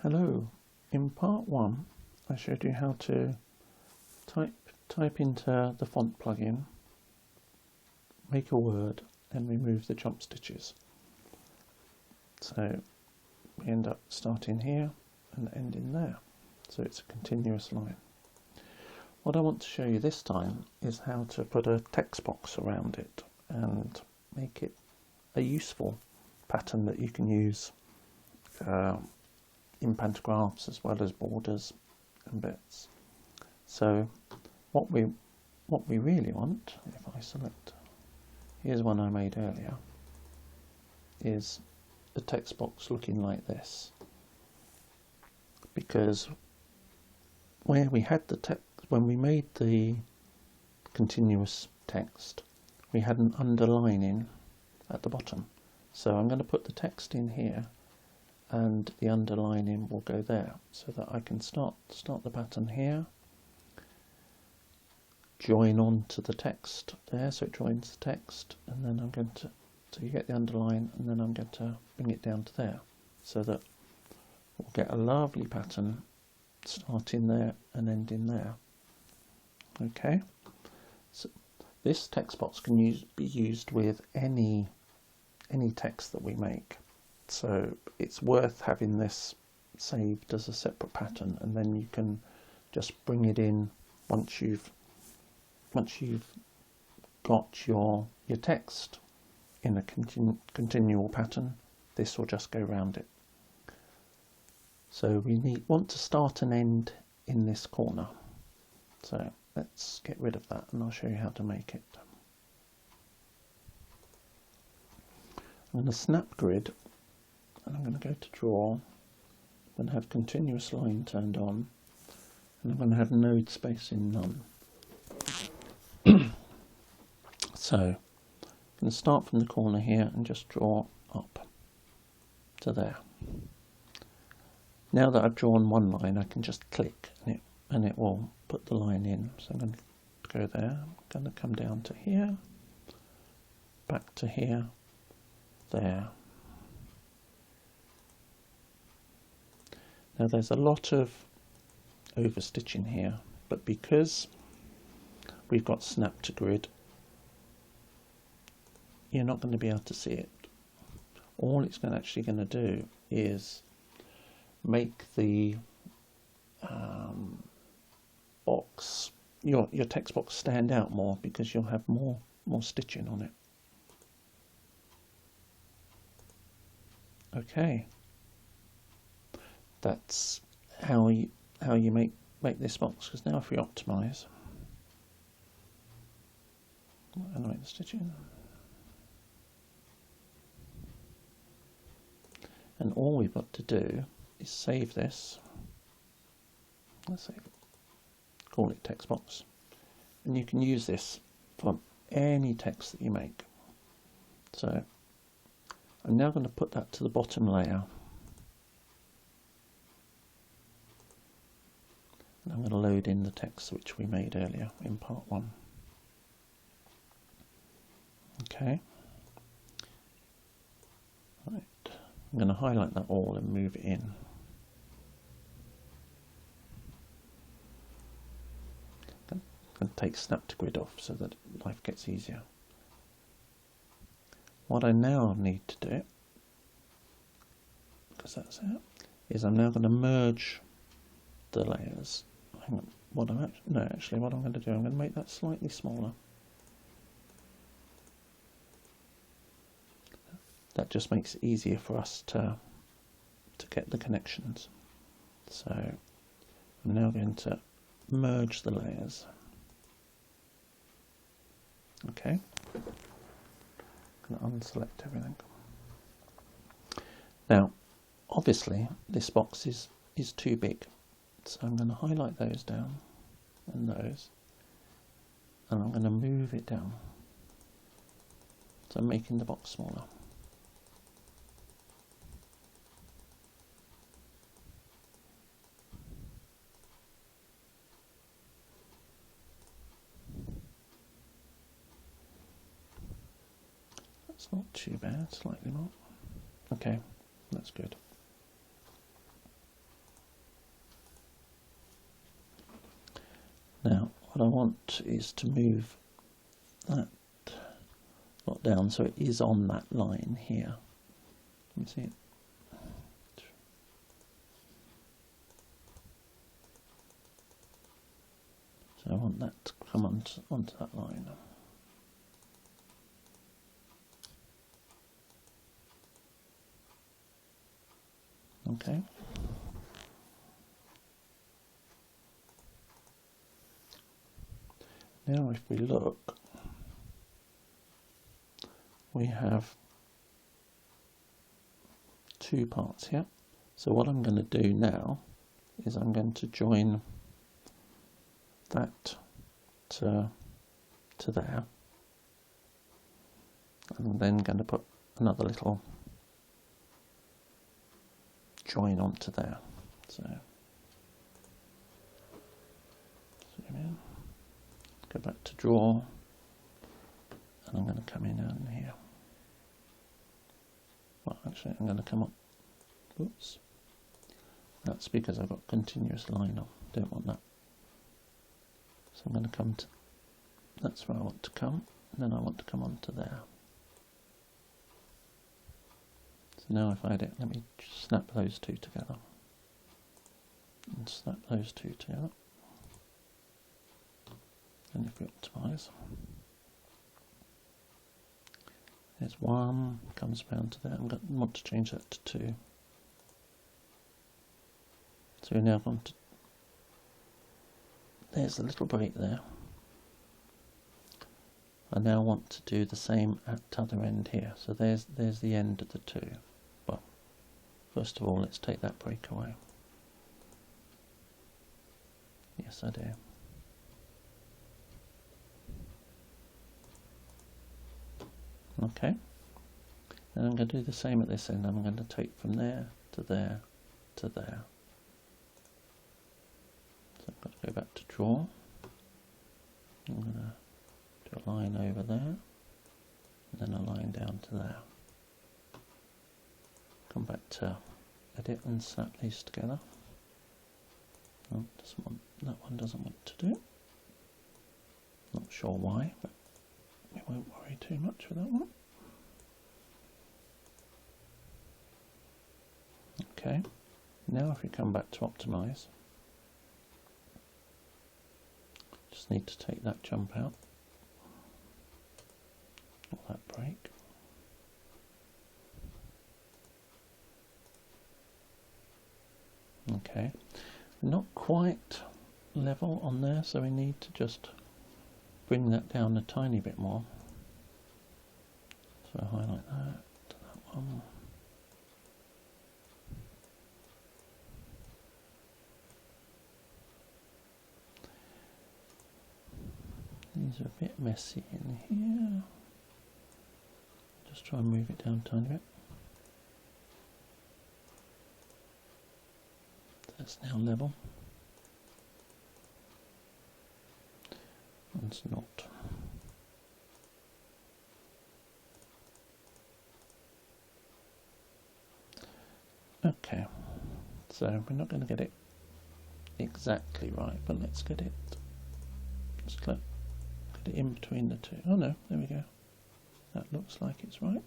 Hello, in part 1 I showed you how to type into the font plugin, make a word and remove the jump stitches. So we end up starting here and ending there, so it's a continuous line. What I want to show you this time is how to put a text box around it and make it a useful pattern that you can use in pantographs as well as borders and bits. So what we really want, if I select, here's one I made earlier, is the text box looking like this, because where we had the text, when we made the continuous text, we had an underlining at the bottom. So I'm going to put the text in here and the underlining will go there, so that I can start the pattern here, join on to the text there, so it joins the text, and then I'm going to, so you get the underline, and then I'm going to bring it down to there, so that we'll get a lovely pattern starting there and ending there. Okay, so this text box can be used with any text that we make. So it's worth having this saved as a separate pattern, and then you can just bring it in once you've got your text in a continual pattern. This will just go around it. So we want to start and end in this corner. So let's get rid of that and I'll show you how to make it. I'm going to snap grid, and I'm going to go to draw, I'm going to have continuous line turned on, and I'm going to have node spacing none. So I'm going to start from the corner here and just draw up to there. Now that I've drawn one line, I can just click and it will put the line in. So I'm going to go there, I'm going to come down to here, back to here, there. Now there's a lot of overstitching here, but because we've got snap to grid, you're not going to be able to see it. All it's actually going to do is make the box, your text box, stand out more, because you'll have more stitching on it. Okay, that's how you make this box. Because now if we optimize and make the stitching, and all we've got to do is save this. Let's save it. Call it text box, and you can use this for any text that you make. So I'm now going to put that to the bottom layer, and I'm going to load in the text which we made earlier in part 1. Okay, right, I'm going to highlight that all and move it in. I'm going to take snap to grid off so that life gets easier. What I now need to do, because that's it, is I'm now going to merge the layers. Hang on, what I'm going to do, I'm going to make that slightly smaller. That just makes it easier for us to get the connections. So I'm now going to merge the layers. Okay. I'm going to unselect everything. Now, obviously, this box is too big, so I'm going to highlight those down and those, and I'm going to move it down. So I'm making the box smaller. It's not too bad, slightly more. Okay, that's good. what I want is to move that lot down so it is on that line here. You can see it. So I want that to come onto that line. Okay. Now if we look, we have two parts here. So what I'm going to do now is I'm going to join that to there, and I'm then going to put another little join onto there. So zoom in, go back to draw, and I'm going to come in here. Well, actually I'm going to come up, oops, that's because I've got continuous line on, don't want that. So I'm going to come to, that's where I want to come, and then I want to come onto there. So now if I edit, let me snap those two together. And snap those two together. And if we optimise, there's one, comes down to there. I'm going to want to change that to 2. So we're now going to, there's a little break there. I now want to do the same at the other end here. So there's the end of the 2. Well, first of all, let's take that break away. Yes, I do. Okay. Then I'm going to do the same at this end. I'm going to take from there to there to there. So I've got to go back to draw. I'm going to do a line over there, and then a line down to there. Come back to edit and snap these together. Oh, that one doesn't want to do it. Not sure why, but we won't worry too much with that one. Okay, now if we come back to optimize, just need to take that jump out, or that break. Okay, we're not quite level on there, so we need to just bring that down a tiny bit more. So highlight that to that one. These are a bit messy in here. Just try and move it down a tiny bit. That's now level. It's not. Okay, so we're not going to get it exactly right, but let's get it. Let's get it in between the two. Oh no, there we go. That looks like it's right.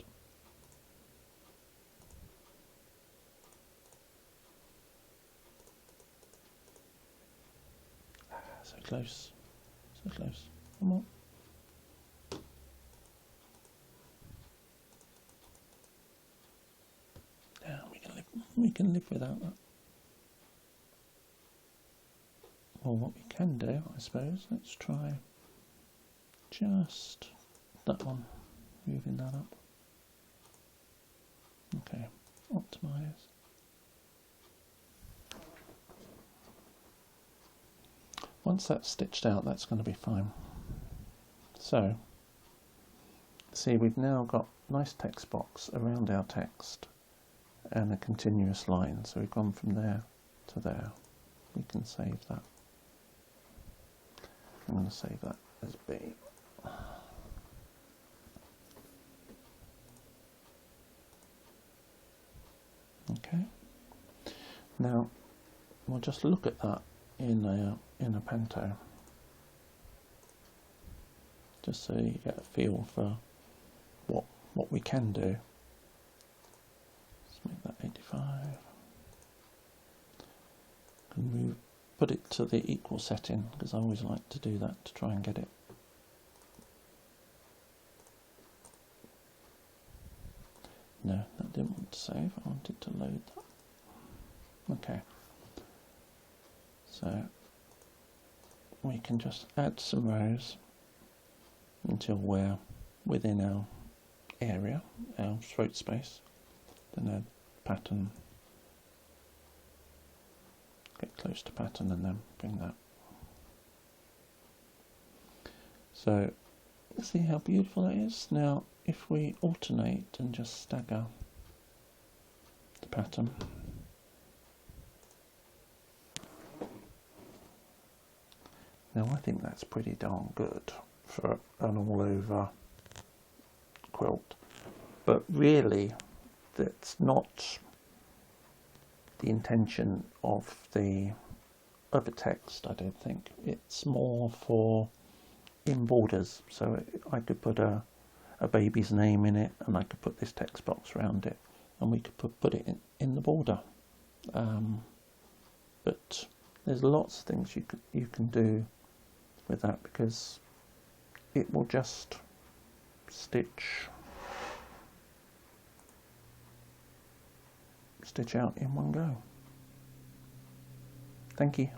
So close. So close. Come on. Yeah, we can live without that. Well, what we can do, I suppose, let's try just that one, moving that up. Okay, optimize. Once that's stitched out, that's going to be fine. So, see, we've now got a nice text box around our text and a continuous line. So we've gone from there to there. We can save that. I'm going to save that as B. Okay. Now we'll just look at that in a panto. just so you get a feel for what we can do. Let's make that 85. And put it to the equal setting, because I always like to do that to try and get it. No, that didn't want to save, I wanted to load that. Okay, so we can just add some rows until we're within our area, our throat space. Then add pattern, get close to pattern, and then bring that. So see how beautiful that is. Now if we alternate and just stagger the pattern, now I think that's pretty darn good for an all over quilt, but really that's not the intention of the other text, I don't think. It's more for in borders, so I could put a baby's name in it, and I could put this text box around it, and we could put it in the border. But there's lots of things you can do with that, because it will just stitch out in one go. Thank you.